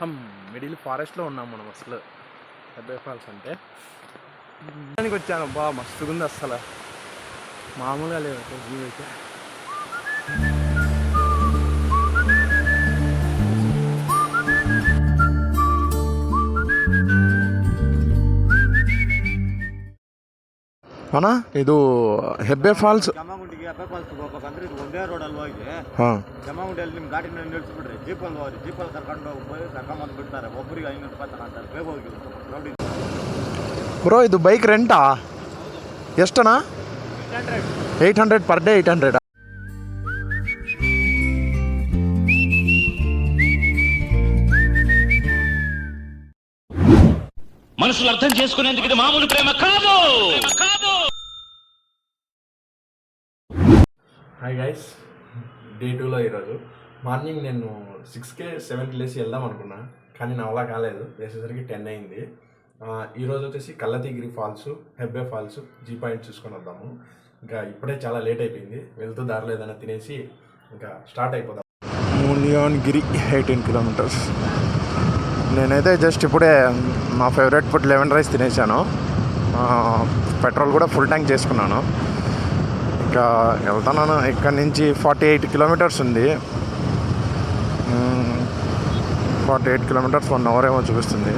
మొత్తం మిడిల్ ఫారెస్ట్లో ఉన్నాం మనం అసలు. హెబ్బే ఫాల్స్ అంటే దానికి వచ్చాను. బాగా మస్తుగా ఉంది అసలు, మామూలుగా లేవు వ్యూ అయితే. ಅಣ್ಣ ಇದು ಹೆಬ್ಬೆ ಫಾಲ್ಸ್ ಜಮಾಗುಂಡಿಗೆ ಹೆಬ್ಬೆ ಫಾಲ್ಸ್ ಹೋಗ್ಬೇಕಂದ್ರೆ ಇದು ಒಂದೇ ರೋಡಲ್ಲಿ ಹೋಗಿ ಜಮಾಗುಂಡಿಯಲ್ಲಿ ನಿಮ್ಮ ಗಾಡಿನ ನಿಲ್ಲಿಸ್ಬಿಡ್ರಿ, ಜೀಪಲ್ಲಿ ಹೋಗ್ರಿ. ಜೀಪಲ್ಲಿ ಕರ್ಕೊಂಡು ಹೋಗಿ ಕರ್ಕೊಂಬಂದು ಬಿಡ್ತಾರೆ. ಒಬ್ಬರಿಗೆ 500 ರೂಪಾಯಿ ತಗೊಂತಾರೆ. ಬೇಗ ಹೋಗಿ ನೋಡಿ ಬ್ರೋ. ಇದು ಬೈಕ್ ರೆಂಟಾ? ಎಷ್ಟಣ್ಣ? 800 per day. 800. మనసులు అర్థం చేసుకునేందుకు ఇది మామూలు ప్రేమ కాదు. హాయ్ గైస్, డే 2లో ఈరోజు మార్నింగ్ నేను 6కి 7కి లేచి వెళ్దాం అనుకున్నా, కానీ నా వల్ల కాలేదు. వేసేసరికి 10 అయింది. ఈరోజు వచ్చేసి కల్లతిగిరి falls, Hebbe falls, G point చూసుకొని వద్దాము. ఇంకా ఇప్పుడే చాలా లేట్ అయిపోయింది. వెళ్తూ దారిలో ఏదైనా తినేసి ఇంకా స్టార్ట్ అయిపోదాం. మునియాన్గిరి 18 కిలోమీటర్స్. నేనైతే జస్ట్ ఇప్పుడే మా ఫేవరెట్ ఫుడ్ లెమన్ రైస్ తినేసాను. పెట్రోల్ కూడా ఫుల్ ట్యాంక్ చేసుకున్నాను. ఇంకా వెళ్తున్నాను. ఇక్కడ నుంచి 48 కిలోమీటర్స్ ఉంది. 48 కిలోమీటర్స్ 1 అవర్ ఏమో చూపిస్తుంది.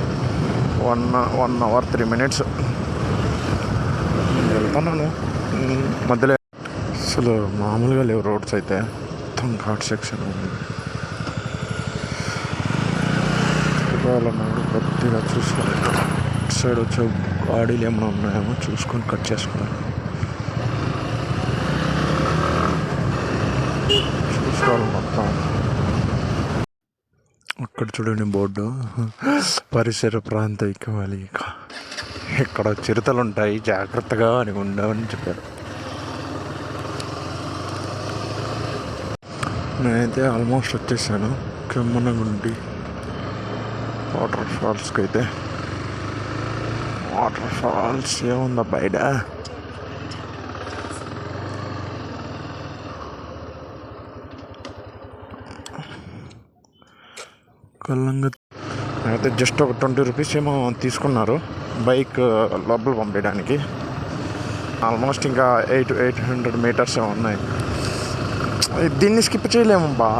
1 అవర్ 3 మినిట్స్ వెళ్తున్నాను. మధ్యలో అసలు మామూలుగా లేవు రోడ్స్ అయితే, మొత్తం ఘాట్ సెక్షన్ ఉంది. వాళ్ళన్నాడు కొద్దిగా చూసుకొని ఇటు సైడ్ వచ్చే గాడీలు ఏమైనా ఉన్నాయేమో చూసుకొని కట్ చేసుకున్నాను. చూసుకోవాలి మొత్తం. అక్కడ చూడండి బోర్డు, పరిసర ప్రాంతం ఎక్కాలి. ఇక్కడ చిరుతలు ఉంటాయి, జాగ్రత్తగా అని ఉండవని చెప్పారు. నేనైతే ఆల్మోస్ట్ వచ్చేసాను కెమ్మనగుండి వాటర్ ఫాల్స్కి. అయితే వాటర్ ఫాల్స్ ఏముందా బయట? కల్లంగా అయితే జస్ట్ ఒక 20 రూపీస్ ఏమో తీసుకున్నారు బైక్ లోపల పంపించడానికి. ఆల్మోస్ట్ ఇంకా 800 మీటర్స్ ఏమో ఉన్నాయి. దీన్ని స్కిప్ చేయలేము బా.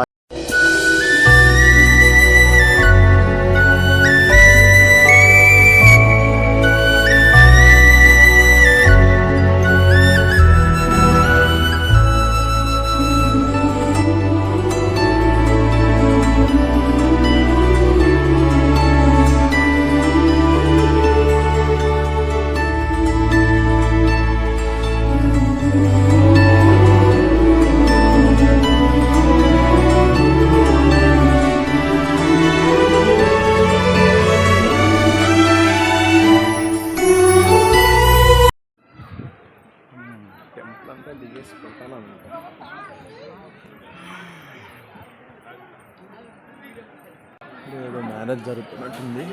ఏదో మ్యారేజ్ జరుగుతున్నట్టుంది.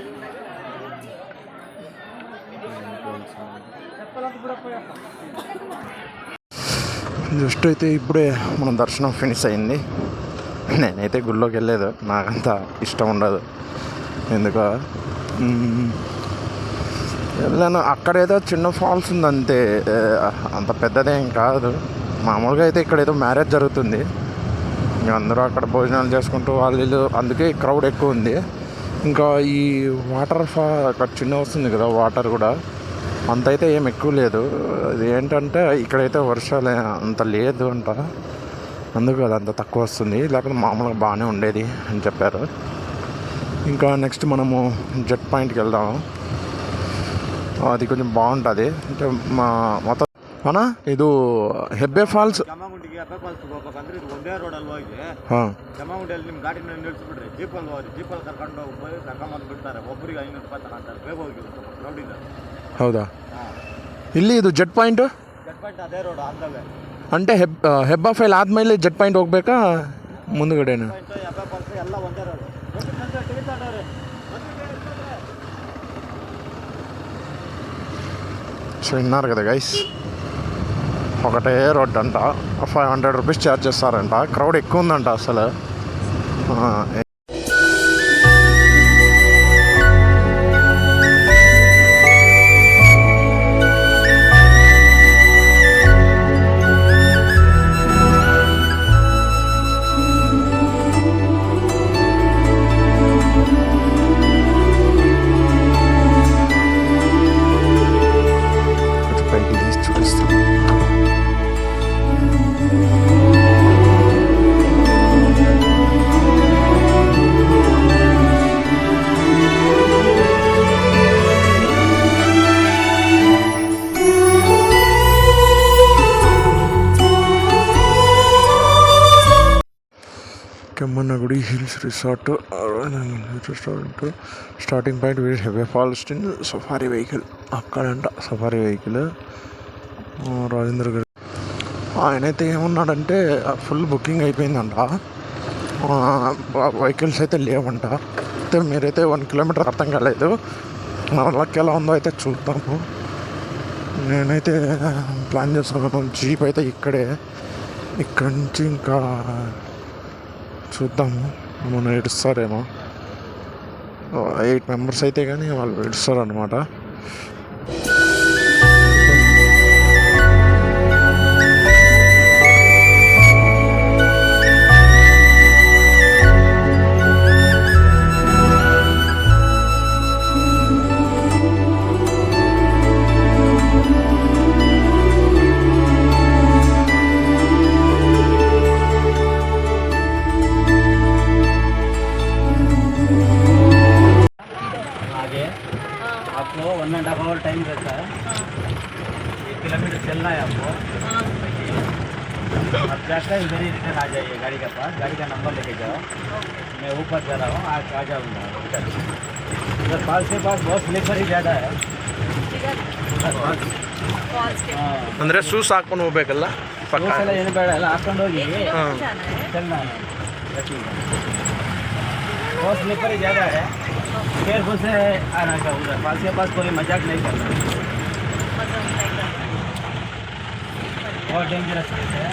జస్ట్ అయితే ఇప్పుడే మన దర్శనం ఫినిష్ అయింది. నేనైతే గుళ్ళోకి వెళ్ళలేదు, నాకంత ఇష్టం ఉండదు ఎందుకో. వెళ్ళాను. అక్కడేదో చిన్న ఫాల్స్ ఉంది అంతే, అంత పెద్దదేం కాదు. మామూలుగా అయితే ఇక్కడ ఏదో మ్యారేజ్ జరుగుతుంది. అందరూ అక్కడ భోజనాలు చేసుకుంటూ వాళ్ళు, అందుకే క్రౌడ్ ఎక్కువ ఉంది. ఇంకా ఈ వాటర్ అక్కడ చిన్న వస్తుంది కదా, వాటర్ కూడా అంత అయితే ఏం ఎక్కువ లేదు. అది ఏంటంటే ఇక్కడైతే వర్షాలు అంత లేదు అంట, అందుకు అది అంత తక్కువ వస్తుంది. లేకపోతే మామూలుగా బాగానే ఉండేది అని చెప్పారు. ఇంకా నెక్స్ట్ మనము జెట్ పాయింట్కి వెళ్దాము. అది కొంచెం ಬಾಗುಂಟದೆ అంటే మొత్తం ಅಣ್ಣ ಇದು ಹೆಬ್ಬೆ ಫಾಲ್ಸ್ ಜಮಾಗುಂಡಿಗೆ ಹೆಬ್ಬೆ ಫಾಲ್ಸ್ ಹೋಗ್ಬೇಕಂದ್ರೆ ಇದು ಒಂದೇ ರೋಡಲ್ಲಿ ಹೋಗಿ ಜಮಾಗುಂಡಿಯಲ್ಲಿ ನಿಮ್ಮ ಗಾಡಿನ ನಿಲ್ಲಿಸ್ಬಿಡ್ರಿ, ಜೀಪಲ್ಲಿ ಹೋಗ್ರಿ. ಜೀಪಲ್ಲಿ ಕರ್ಕೊಂಡು ಹೋಗಿ ಕರ್ಕೊಂಬಂದು ಬಿಡ್ತಾರೆ. ಒಬ್ಬರಿಗೆ 500 ರೂಪಾಯಿ ತಗೊಂತಾರೆ. ಬೇಗ ಹೋಗಿ ರೋಡಿಂದ. ಹೌದಾ? ಇಲ್ಲಿ ಇದು ಜೆಟ್ ಪಾಯಿಂಟ್ ಅದೇ ರೋಡ್ ಆದವೇ. అంటే ಹೆಬ್ಬ ಫೈಲ್ ಆದಮೇಲೆ ಜೆಟ್ ಪಾಯಿಂಟ್ ಹೋಗ್ಬೇಕಾ ಮುಂದುಗಡೆನಾ? ಹೆಬ್ಬೆ ಫಾಲ್ಸ್ ಎಲ್ಲ ಒಂದೇ ರೋಡ್. సో విన్నారు కదా గైస్, ఒకటే రోడ్ అంట, 500 రూపీస్ ఛార్జ్ చేస్తారంట. క్రౌడ్ ఎక్కువ ఉందంట అసలు. Village Resort restaurant starting point village heavy forest in safari vehicle. అక్కడంట సఫారీ వెహికల్. రాజేంద్ర గారు ఆయనైతే ఏమన్నాడంటే ఫుల్ బుకింగ్ అయిపోయిందంట, వెహికల్స్ అయితే లేవంట. అయితే మీరైతే 1 కిలోమీటర్ అర్థం కాలేదు, మన లక్ ఎలా ఉందో అయితే చూద్దాము. నేనైతే ప్లాన్ చేస్తున్నాను, జీప్ అయితే ఇక్కడే, ఇక్కడ నుంచి ఇంకా చూద్దాము మనం ఏడుస్తారేమో. 8 మెంబర్స్ అయితే కానీ వాళ్ళు ఏడుస్తారు అనమాట. आपको 1.5 आवर टाइम रहता है, 1 किलोमीटर चलना है आपको. अब जाकर इधर ही रिटर्न आ जाइए गाड़ी के पास, गाड़ी का नंबर लेके जाओ. मैं ऊपर जा रहा हूँ, आज आ जाऊँगा. उधर फॉल्स के पास बहुत स्लीपर ही ज़्यादा है. ಅಂದರೆ ಶೂಸ್ ಹಾಕೊಂಡು ಹೋಗ್ಬೇಕಲ್ಲ ಪಕ್ಕ. ಏನು ಬೇಡ, ಎಲ್ಲ ಹಾಕೊಂಡು ಹೋಗಿ चलना है. बहुत स्लीपर ही ज़्यादा है, केयरफुल से आना चाहिए. उधर फॉल्स के पास कोई मजाक नहीं करना, बहुत डेंजरस है.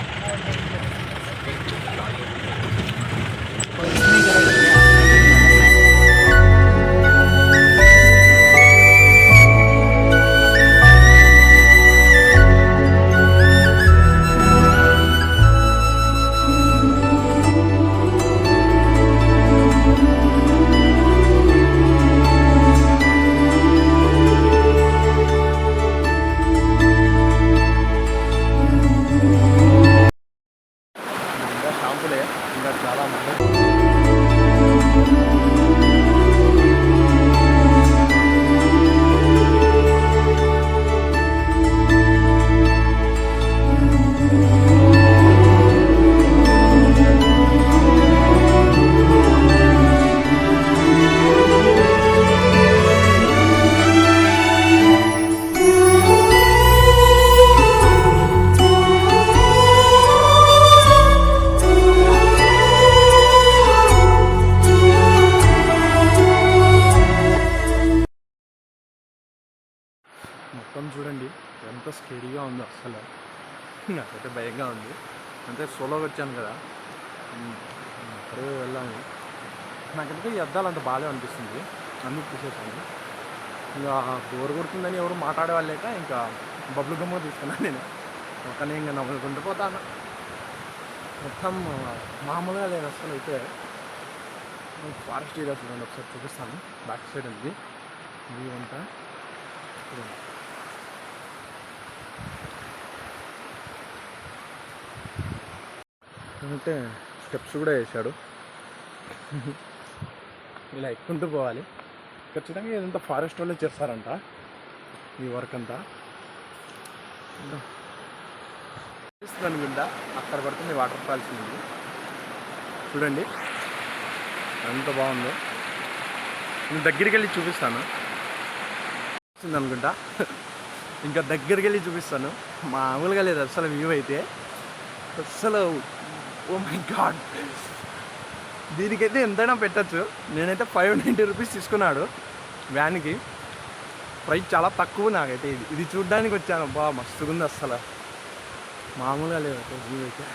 మొత్తం చూడండి ఎంత స్కేరీగా ఉందో, అసలు నాకైతే భయంగా ఉంది. అంటే సోలోగా వచ్చాను కదా, అక్కడే వెళ్ళాము. నాకైతే ఈ అద్దాలు అంత బాగా అనిపిస్తుంది, అందుకు తీసేసాను. ఇంకా బోర్ కొడుతుందని ఎవరు మాట్లాడే వాళ్ళు లేక ఇంకా బబ్బులు గమ్మ తీసుకున్నాను నేను. ఒకనే ఇంకా నవ్వుకుంటూ పోతాను. మొత్తం మామూలుగా లేదు అసలు. అయితే ఫారెస్ట్ ఏరియా చూడండి, ఒకసారి చూపిస్తాను. బ్యాక్ సైడ్ ఉంది వ్యూ అంతా. అంటే స్టెప్స్ కూడా వేసాడు, ఇలా ఎక్కుంటూ పోవాలి. ఖచ్చితంగా ఇదంతా ఫారెస్ట్ వాళ్ళే చేస్తారంట ఈ వర్క్ అంతా. అనుకుంటా అక్కడ పడుతుంది వాటర్ ఫాల్స్ ఉంది చూడండి, ఎంత బాగుందో. నేను దగ్గరికి వెళ్ళి చూపిస్తాను అనుకుంటా, ఇంకా దగ్గరికి వెళ్ళి చూపిస్తాను. మామూలుగా లేదు అసలు వ్యూ అయితే, అసలు ఓ మై గాడ్. దీనికైతే ఎంతైనా పెట్టచ్చు. నేనైతే 590 రూపీస్ తీసుకున్నాడు వ్యాన్కి, ప్రైస్ చాలా తక్కువ. నాకైతే ఇది చూడ్డానికి వచ్చాను, బాగా మస్తుగా ఉంది అసలు, మామూలుగా లేదు వ్యూ అయితే.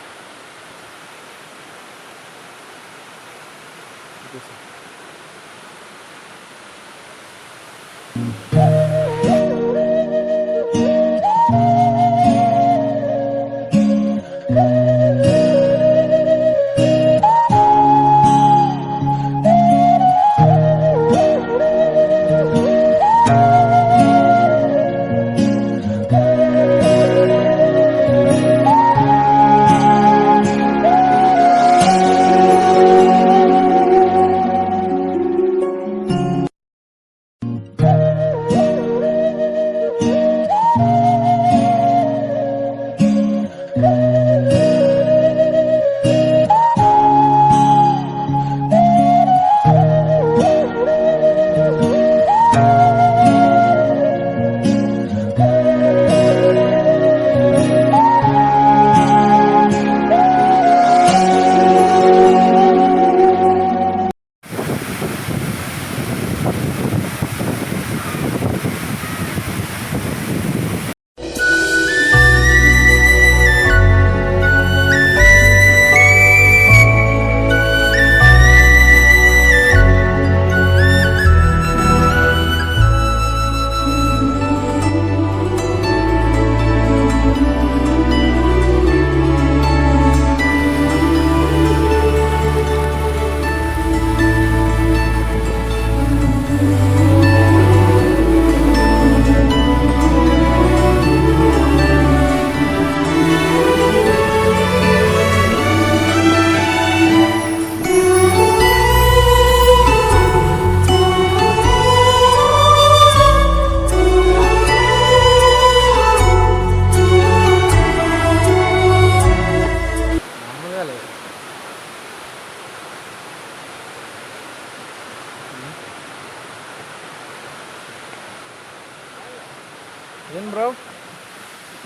ಏನು ಬ್ರೋ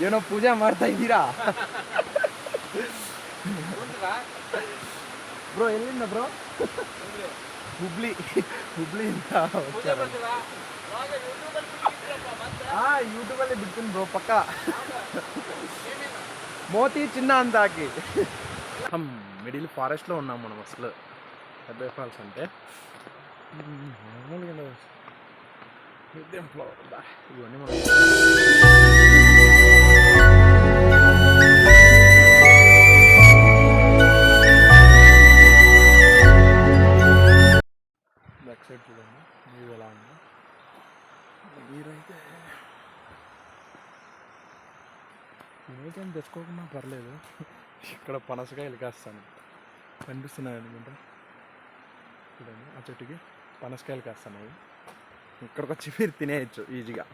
ಏನೋ ಪೂಜೆ ಮಾಡ್ತಾ ಇದ್ದೀರಾ ಬ್ರೋ ಎಲ್ಲಿಂದ ಬ್ರೋ ಹುಬ್ಳಿಯಿಂದ ಯೂಟ್ಯೂಬಲ್ಲಿ ಬಿಡ್ತೀನಿ ಬ್ರೋ ಪಕ್ಕ మోతీ చిన్న అంత ఆకి మిడిల్ ఫారెస్ట్లో ఉన్నాం మనం అసలు పెద్ద ఫాల్స్ అంటే మామూలుగా ఇవన్నీ మనం బ్యాక్ సైడ్ చూడండి మీరు ఎలా ఉందో మీరైతే నేనేం తెచ్చుకోకుండా పర్లేదు ఇక్కడ పనసకాయలు కాస్తాను కనిపిస్తున్నాయి అనుకుంటా చూడండి ఆ చెట్టుకి పనసకాయలు కాస్తున్నాయి ఇక్కడికి వచ్చి మీరు తినేయచ్చు ఈజీగా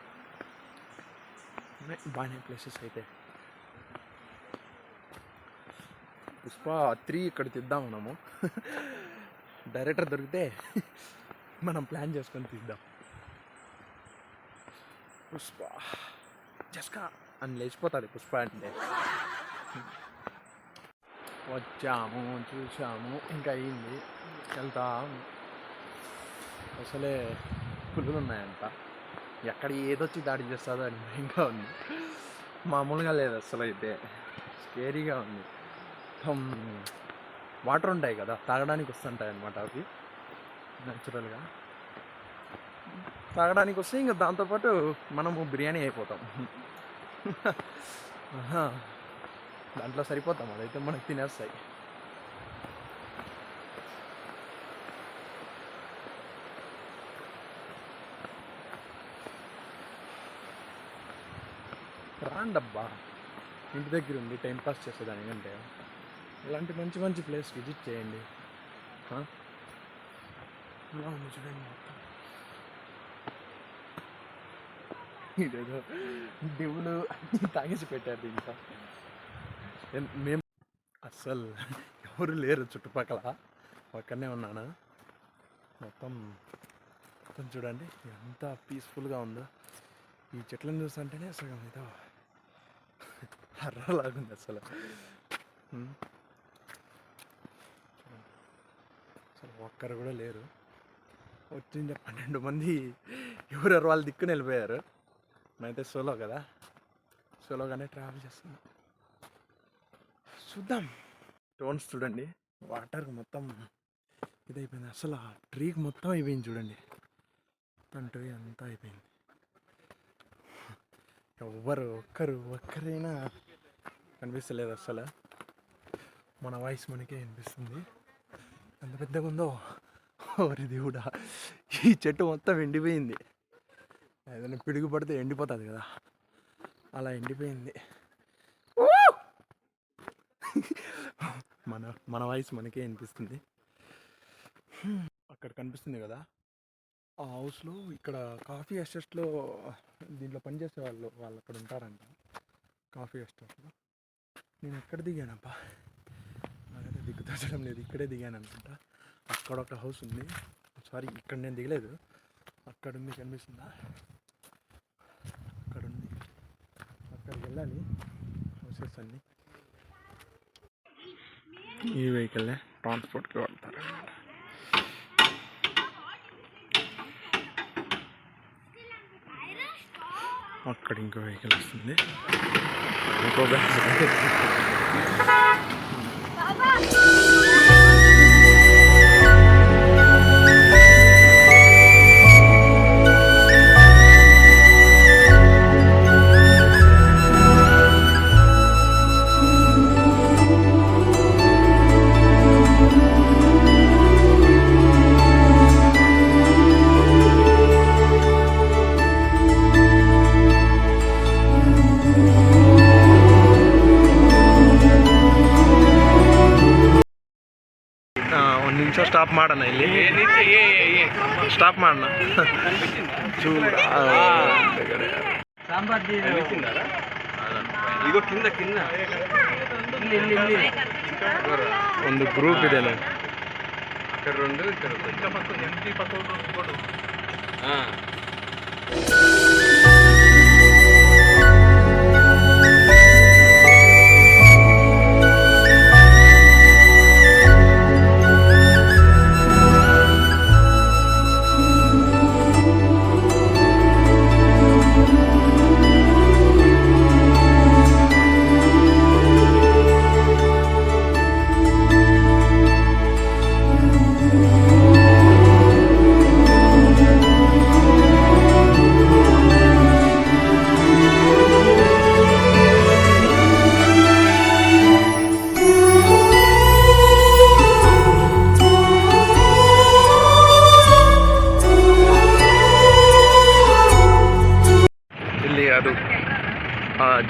బాగానే ప్లేసెస్ అయితే పుష్ప 3 ఇక్కడ తీద్దాం మనము డైరెక్టర్ దొరికితే మనం ప్లాన్ చేసుకొని తీద్దాం పుష్ప జస్కా అని లేచిపోతుంది పుష్ప అంటే వచ్చాము చూసాము ఇంకా అయింది వెళ్తా అసలే పులులు ఉన్నాయంట ఎక్కడ ఏదొచ్చి దాడి చేస్తుందో అని భయంగా ఉంది మామూలుగా లేదు అసలు అయితే స్కేరీగా ఉంది వాటర్ ఉంటాయి కదా తాగడానికి వస్తుంటాయి అన్నమాట అవి న్యాచురల్గా తాగడానికి వస్తే ఇంకా దాంతోపాటు మనము బిర్యానీ అయిపోతాం దాంట్లో సరిపోతాం అదైతే మనకు తినేస్తాయి రాండబ్బా ఇంటి దగ్గర ఉంది టైంపాస్ చేసేదానికంటే ఇలాంటి మంచి మంచి ప్లేస్ విజిట్ చేయండి ఇలా ఉంది చూడండి ఇదేదో దేవుడు తాగేసి పెట్టారు ఇంకా మేము అస్సలు ఎవరు లేరు చుట్టుపక్కల పక్కనే ఉన్నాను మొత్తం చూడండి ఎంత పీస్ఫుల్గా ఉందో ఈ చెట్లను చూస్తుంటేనే సగం ఏదో హర్రలాగుంది అసలు అసలు ఒక్కరు కూడా లేరు వచ్చింది 12 మంది ఎవరెవరు వాళ్ళ దిక్కుని వెళ్ళిపోయారు నేనైతే సోలో కదా సోలోగానే ట్రావెల్ చేస్తున్నాం చూద్దాం స్టోన్స్ చూడండి వాటర్ మొత్తం ఇదైపోయింది అసలు ఆ ట్రీకి మొత్తం అయిపోయింది చూడండి మొత్తం ట్రీ అంతా అయిపోయింది ఒక్కరైనా కనిపిస్తలేదు అసలు మన వాయిస్ మనకే అనిపిస్తుంది ఎంత పెద్దగా ఉందో ఓరి దేవుడా ఈ చెట్టు మొత్తం ఎండిపోయింది ఏదైనా పిడుగు పడితే ఎండిపోతుంది కదా అలా ఎండిపోయింది మన వాయిస్ మనకే అనిపిస్తుంది అక్కడ కనిపిస్తుంది కదా ఆ హౌస్లో ఇక్కడ కాఫీ ఎస్టేట్లో దీంట్లో పనిచేసే వాళ్ళు అక్కడ ఉంటారంట కాఫీ ఎస్టేట్లో నేను ఎక్కడ దిగానబ్బా నాకైతే దిక్కుతోచడం లేదు ఇక్కడే దిగాను అనుకుంటా అక్కడ ఒక హౌస్ ఉంది సారీ ఇక్కడ నేను దిగలేదు అక్కడ ఉంది కనిపిస్తుందా అక్కడ ఉంది అక్కడికి వెళ్ళాలి హౌసెస్ అన్నీ ఈ వెహికల్లే ట్రాన్స్పోర్ట్కి వాడతారు అక్కడ ఇంకో వెహికల్ వస్తుంది ఇంకో ಸ್ಟಾಪ್ ಮಾಡೋಣ ಇಲ್ಲಿ ಸ್ಟಾಪ್ ಮಾಡೋಣ ఇగో కింద కింద ಒಂದು ಗ್ರೂಪ್ ಇದೆ అక్కడ 2 ఇక్కడ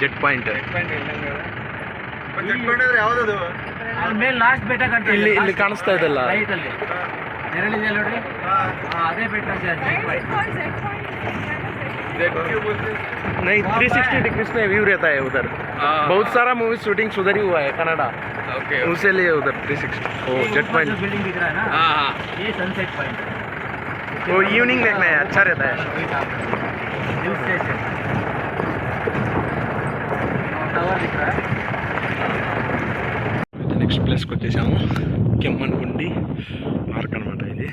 ಜೆಟ್ ಪಾಯಿಂಟ್ ಯಾವ್ದದು ಮೇಲೆ ಲಾಸ್ಟ್ ಬೆಟ್ಟ ಕಾಣ್ತಾ ಇಲ್ಲಿ ಇಲ್ಲಿ ಕಾಣಿಸ್ತಾ ಇದೆಲ್ಲ ರೈಟ್ ಅಲ್ಲಿ ನೆರಳಿದೆ ನೋಡ್ರಿ ಅದೇ ಬೆಟ್ಟ नहीं 360 डिग्री में व्यू रहता है उधर बहुत सारा मूवी शूटिंग उधर ही हुआ है कनाडा ओके उसे लिए उधर 360 ओ जेट पॉइंट बिल्डिंग दिख रहा है ना हाँ ये सनसेट पॉइंट वो इवनिंग देखना है अच्छा रहता है हिल स्टेशन टावर दिख रहा है నెక్స్ట్ ప్లేస్కి వచ్చేసాము కెమ్మన్గుండి పార్క్ అనమాట ఇది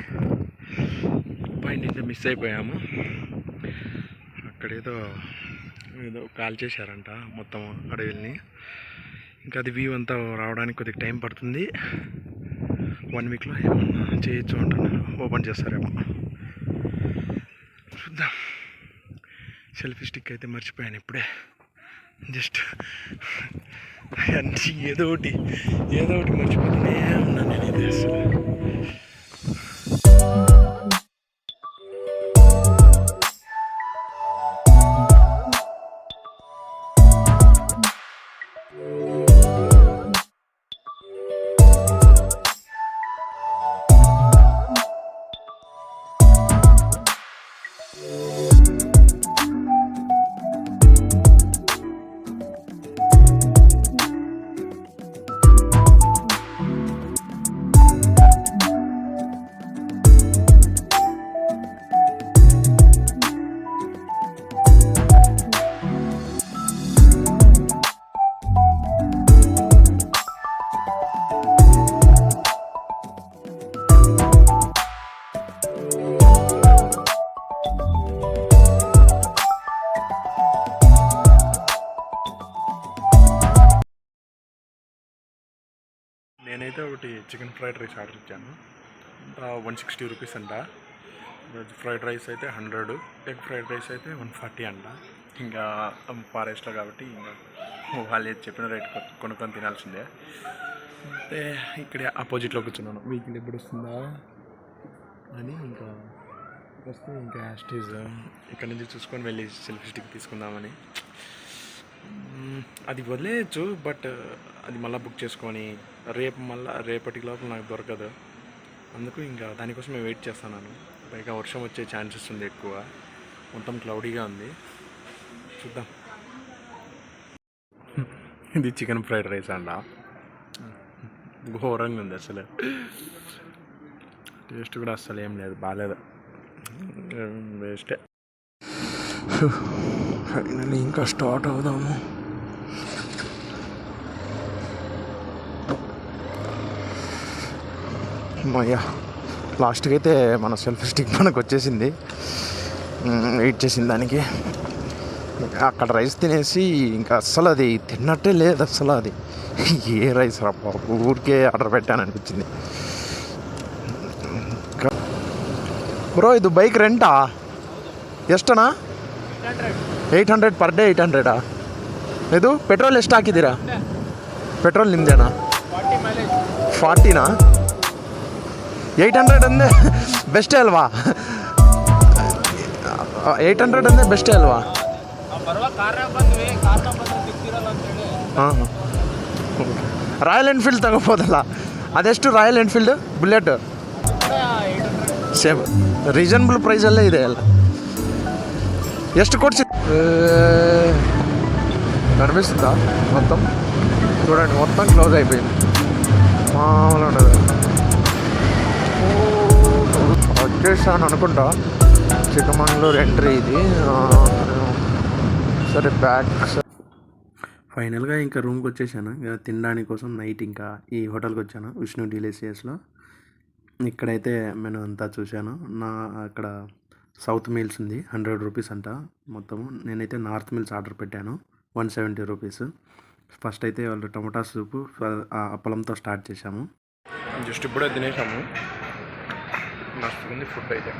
పాయింట్ ఇంకా మిస్ అయిపోయాము అక్కడేదో ఏదో కాల్ చేశారంట మొత్తం అడవిల్ని ఇంకా అది వ్యూ అంతా రావడానికి కొద్దిగా టైం పడుతుంది 1 వీక్లో ఏమన్నా చేయొచ్చు అంటున్నారు ఓపెన్ చేస్తారేమో చూద్దాం సెల్ఫీ స్టిక్ అయితే మర్చిపోయాను ఇప్పుడే జస్ట్ అన్నీ ఏదో ఒకటి మర్చిపోతూనే ఉన్నాను నేను ఇది అసలు నేనైతే ఒకటి చికెన్ ఫ్రైడ్ రైస్ ఆర్డర్ ఇచ్చాను 160 రూపీస్ అంట వెజ్ ఫ్రైడ్ రైస్ అయితే 100 ఎగ్ ఫ్రైడ్ రైస్ అయితే 140 అంట ఇంకా ఫారెస్ట్లో కాబట్టి ఇంకా వాళ్ళు ఏది చెప్పిన రేట్ కొనుక్కొని తినాల్సిందే అంటే ఇక్కడే ఆపోజిట్లో కూర్చున్నాను వెహికల్ ఎప్పుడు వస్తుందా అని ఇంకా వస్తే ఇంకా యాస్టీజ్ ఇక్కడ నుంచి చూసుకొని వెళ్ళి సెల్ఫీ స్టిక్ తీసుకుందామని అది వదిలేయచ్చు బట్ అది మళ్ళీ బుక్ చేసుకొని రేపటి లోపల నాకు దొరకదు అందుకు ఇంకా దానికోసం వెయిట్ చేస్తున్నాను పైగా వర్షం వచ్చే ఛాన్సెస్ ఉంది ఎక్కువ మొత్తం క్లౌడీగా ఉంది చూద్దాం ఇది చికెన్ ఫ్రైడ్ రైస్ అంట ఘోరంగా ఉంది అసలు టేస్ట్ కూడా అస్సలు ఏం లేదు బాగాలేదు వేస్టే ఫైనల్లీ ఇంకా స్టార్ట్ అవుదాము అయ్యా లాస్ట్కి అయితే మన సెల్ఫీ స్టిక్ మనకు వచ్చేసింది వెయిట్ చేసింది దానికి అక్కడ రైస్ తినేసి ఇంకా అస్సలు అది తిన్నట్టే లేదు అస్సలు అది ఏ రైస్ రా ఊరికే ఆర్డర్ పెట్టాను అనిపించింది బ్రో ಇದು ಬೈಕ್ ರೆಂಟಾ ಎಷ್ಟಣ್ಣ 800 ಪರ್ ಡೇ 800 ಇದು ಪೆಟ್ರೋಲ್ ಎಷ್ಟು ಹಾಕಿದ್ದೀರಾ ಪೆಟ್ರೋಲ್ ನಿಮ್ದೇನಾ 40ನಾ 800 ಅಂದರೆ ಬೆಸ್ಟೇ ಅಲ್ವಾ 800 ಅಂದರೆ ಬೆಸ್ಟೇ ಅಲ್ವಾ ಹಾಂ ರಾಯಲ್ ಎನ್ಫೀಲ್ಡ್ ತಗೋಬೋದಲ್ಲ ಅದೆಷ್ಟು Royal Enfield Bullet same reasonable ಪ್ರೈಸಲ್ಲೇ ಇದೆ ಅಲ್ಲ ಎಷ್ಟು ಕೊಡ್ಸಿ కనిపిస్తుందా మొత్తం చూడండి మొత్తం క్లోజ్ అయిపోయింది మామూలు ఉండదు వచ్చేసాను అనుకుంటా చిక్కమంగళూరు ఎంట్రీ ఇది సరే బ్యాక్ ఫైనల్గా ఇంకా రూమ్కి వచ్చేసాను ఇంకా తినడానికి కోసం నైట్ ఇంకా ఈ హోటల్కి వచ్చాను విష్ణు డీలేసియస్లో ఇక్కడైతే మెనూ అంతా చూశాను అక్కడ సౌత్ మీల్స్ ఉంది 100 రూపీస్ అంట మొత్తము నేనైతే నార్త్ మీల్స్ ఆర్డర్ పెట్టాను 170 రూపీస్ ఫస్ట్ అయితే వాళ్ళు టమోటా సూపు అప్పలంతో స్టార్ట్ చేశాము జస్ట్ ఇప్పుడే తినేసాము నచ్చుతుంది ఫుడ్ అయితే